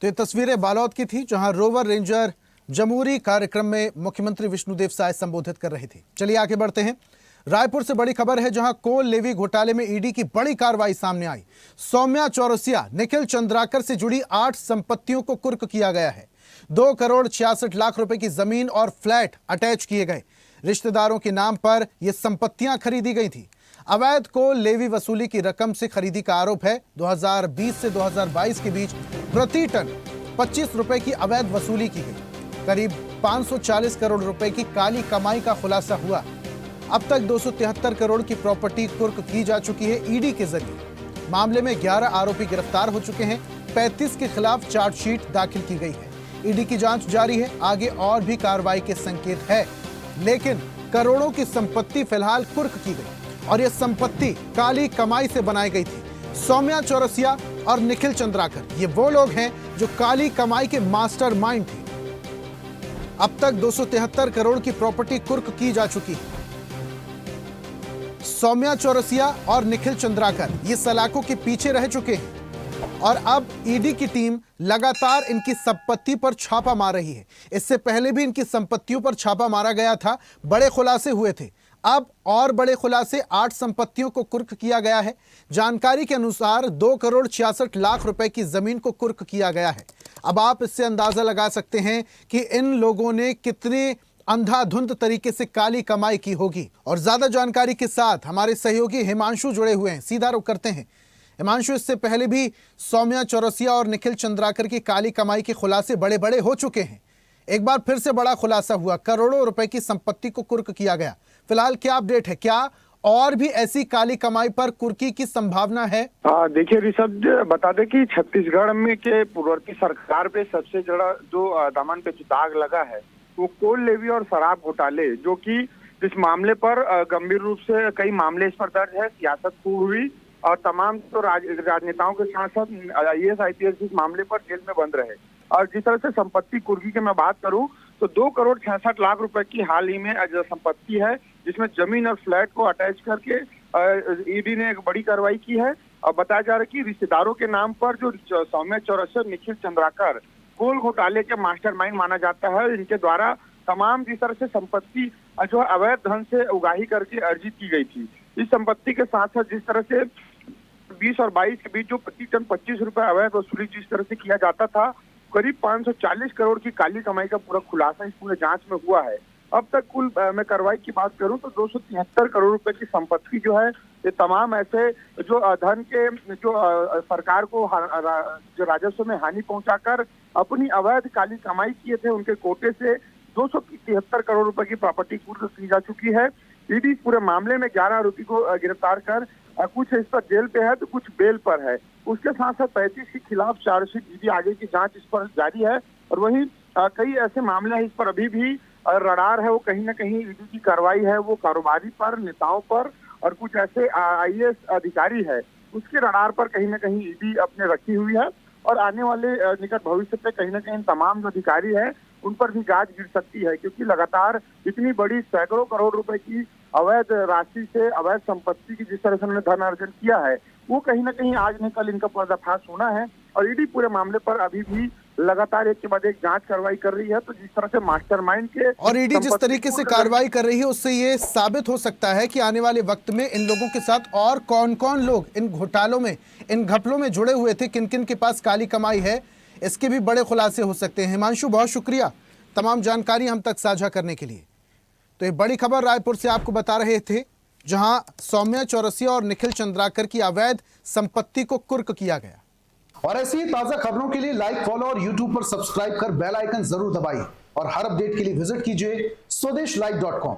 तो ये तस्वीरें बालोद की थी, जहां रोवर रेंजर जमूरी कार्यक्रम में मुख्यमंत्री विष्णुदेव साय संबोधित कर रहे थे। चलिए आगे बढ़ते हैं। रायपुर से बड़ी खबर है, जहां कोल लेवी घोटाले में ईडी की बड़ी कार्रवाई सामने आई। सौम्या चौरसिया, निखिल चंद्राकर से जुड़ी 8 संपत्तियों को कुर्क किया गया है। 2 करोड़ 66 लाख रुपए की जमीन और फ्लैट अटैच किए गए। रिश्तेदारों के नाम पर यह संपत्तियां खरीदी गई थी। अवैध कोल लेवी वसूली की रकम से खरीदी का आरोप है। 2020 से 2022 के बीच प्रति टन 25 रुपए की अवैध वसूली की गई। करीब 540 करोड़ रुपए की काली कमाई का खुलासा हुआ। अब तक 273 करोड़ की प्रॉपर्टी कुर्क की जा चुकी है ईडी के जरिए। मामले में 11 आरोपी गिरफ्तार हो चुके हैं। 35 के खिलाफ चार्जशीट दाखिल की गई है। ईडी की जांच जारी है। आगे और भी कार्रवाई के संकेत है, लेकिन करोड़ों की संपत्ति फिलहाल कुर्क की गई और यह संपत्ति काली कमाई से बनाई गई थी। सौम्या चौरसिया और निखिल चंद्राकर, ये वो लोग हैं जो काली कमाई के मास्टरमाइंड थे। अब तक 273 करोड़ की प्रॉपर्टी कुर्क की जा चुकी है। सौम्या चौरसिया और निखिल चंद्राकर ये सलाखों के पीछे रह चुके हैं और अब ईडी की टीम लगातार इनकी संपत्ति पर छापा मार रही है। इससे पहले भी इनकी संपत्तियों पर छापा मारा गया था, बड़े खुलासे हुए थे। अब और बड़े खुलासे, 8 संपत्तियों को कुर्क किया गया है। जानकारी के अनुसार 2 करोड़ 66 लाख रुपए की जमीन को कुर्क किया गया है। अब आप इससे अंदाजा लगा सकते हैं कि इन लोगों ने कितने अंधाधुंध तरीके से काली कमाई की होगी। और ज्यादा जानकारी के साथ हमारे सहयोगी हिमांशु जुड़े हुए हैं, सीधा रुख करते हैं। हिमांशु, इससे पहले भी सौम्या चौरसिया और निखिल चंद्राकर की काली कमाई के खुलासे बड़े बड़े हो चुके हैं। एक बार फिर से बड़ा खुलासा हुआ, करोड़ों रुपए की संपत्ति को कुर्क किया गया। फिलहाल क्या अपडेट है? क्या और भी ऐसी काली कमाई पर कुर्की की संभावना है? देखिए ऋषभ, बता दें कि छत्तीसगढ़ में के पूर्ववर्ती सरकार पे सबसे बड़ा जो दामन पे दाग लगा है वो कोल लेवी और शराब घोटाले, जो कि इस मामले पर गंभीर रूप से कई मामले इस पर दर्ज है। सियासत खूब हुई और तमाम तो राजनेताओं के साथ साथ IAS IPS इस मामले पर जेल में बंद रहे। और जिस तरह से संपत्ति कुर्की की मैं बात करूं तो 2 करोड़ 66 लाख रुपए की हाल ही में जो संपत्ति है, जिसमें जमीन और फ्लैट को अटैच करके ईडी ने एक बड़ी कार्रवाई की है। और बताया जा रहा है कि रिश्तेदारों के नाम पर जो सौम्या चौरसिया, निखिल चंद्राकर कोल घोटाले के मास्टरमाइंड माना जाता है। इनके द्वारा तमाम जिस तरह से संपत्ति जो अवैध धन से उगाही करके अर्जित की गई थी, इस संपत्ति के साथ साथ जिस तरह से 20 और 22 के बीच जो प्रति टन 25 रुपए अवैध वसूली जिस तरह से किया जाता था, करीब 540 करोड़ की काली कमाई का पूरा खुलासा इस पूरे जांच में हुआ है। अब तक कुल मैं कार्रवाई की बात करूं तो 273 करोड़ रुपए की संपत्ति जो है, ये तमाम ऐसे जो धन के जो सरकार को जो राजस्व में हानि पहुंचाकर अपनी अवैध काली कमाई किए थे, उनके कोटे से 273 करोड़ रुपए की प्रॉपर्टी कुर्क की जा चुकी है। ईडी पूरे मामले में 11 आरोपी को गिरफ्तार कर कुछ इस पर जेल पे है तो कुछ बेल पर है। उसके साथ साथ 35 के खिलाफ चार्जशीट ईडी आगे की जांच इस पर जारी है। और वहीं कई ऐसे मामले हैं इस पर अभी भी रडार है, वो कहीं ना कहीं ईडी की कार्रवाई है वो कारोबारी पर, नेताओं पर और कुछ ऐसे IAS अधिकारी है, उसके रडार पर कहीं ना कहीं ईडी अपने रखी हुई है। और आने वाले निकट भविष्य पे कहीं ना कहीं तमाम जो अधिकारी है उन पर भी गाज गिर सकती है, क्योंकि लगातार इतनी बड़ी सैकड़ों करोड़ रुपए की अवैध राशि से, अवैध संपत्ति की जिस तरह से उन्होंने धन अर्जन किया है, वो कहीं ना कहीं आज न कल इनका पर्दाफाश होना है। और ईडी पूरे मामले पर अभी भी लगातार एक के बाद एक जांच कार्रवाई कर रही है। तो जिस तरह से मास्टरमाइंड के और ईडी जिस तरीके से कार्रवाई कर रही है, उससे ये साबित हो सकता है कि आने वाले वक्त में इन लोगों के साथ और कौन कौन लोग इन घोटालों में, इन घपलों में जुड़े हुए थे, किन किन के पास काली कमाई है, इसके भी बड़े खुलासे हो सकते हैं। हिमांशु, बहुत शुक्रिया तमाम जानकारी हम तक साझा करने के लिए। तो ये बड़ी खबर रायपुर से आपको बता रहे थे, जहां सौम्या चौरसिया और निखिल चंद्राकर की अवैध संपत्ति को कुर्क किया गया। और ऐसी ताजा खबरों के लिए लाइक, फॉलो और यूट्यूब पर सब्सक्राइब कर बेल आइकन जरूर दबाइए। और हर अपडेट के लिए विजिट कीजिए स्वदेशलाइव.com।